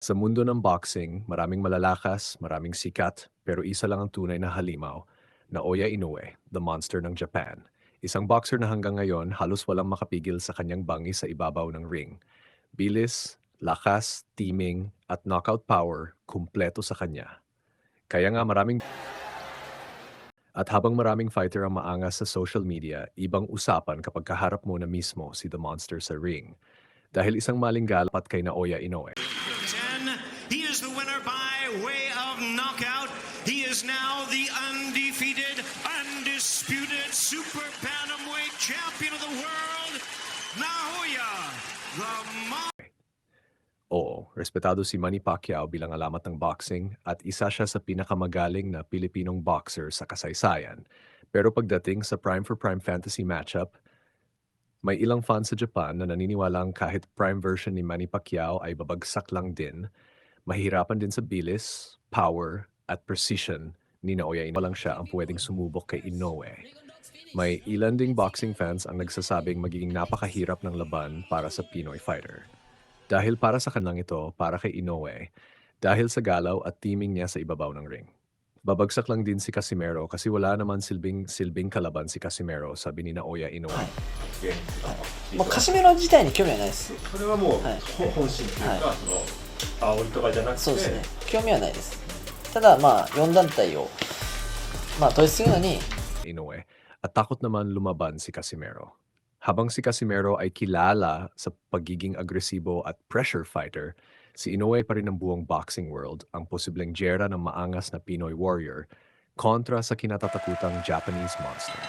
Sa mundo ng boxing, maraming malalakas, maraming sikat, pero isa lang ang tunay na halimaw, Naoya Inoue, the monster ng Japan. Isang boxer na hanggang ngayon halos walang makapigil sa kanyang bangi sa ibabaw ng ring. Bilis, lakas, timing, at knockout power, kumpleto sa kanya. Kaya nga maraming fighter ang maangas sa social media, ibang usapan kapag kaharap mo na mismo si The Monster sa ring. Dahil isang malingalapat kay Naoya Inoue. 10. He is the winner by way of knockout. He is now the undefeated, undisputed super bantamweight champion of the world, Naoya the Oo, respetado si Manny Pacquiao bilang alamat ng boxing at isa siya sa pinakamagaling na Pilipinong boxer sa kasaysayan. Pero pagdating sa prime for prime fantasy matchup, may ilang fans sa Japan na naniniwalang kahit prime version ni Manny Pacquiao ay babagsak lang din, mahirapan din sa bilis, power, at precision ni Naoya Inoue lang siya ang pwedeng sumubok kay Inoue. May ilan ding boxing fans ang nagsasabing magiging napakahirap ng laban para sa Pinoy fighter. Dahil para sa kanilang ito, para kay Inoue, dahil sa galaw at timing niya sa ibabaw ng ring. Babagsak lang din si Casimero kasi wala naman silbing kalaban si Casimero, sabi ni Naoya Inoue. もうカシメロ自体に興味はないです。それはもう、はい本心というか、はその煽りとかじゃなくて、そうですね。興味はないです。ただまあ4団体を統一するのに Inoue, at takot naman lumaban si Casimero. Habang si Casimero ay kilala sa pagiging agresibo at pressure fighter, si Inoue pa rin ang buong boxing world ang posibleng jera ng maangas na Pinoy warrior kontra sa kinatatakutang Japanese monster.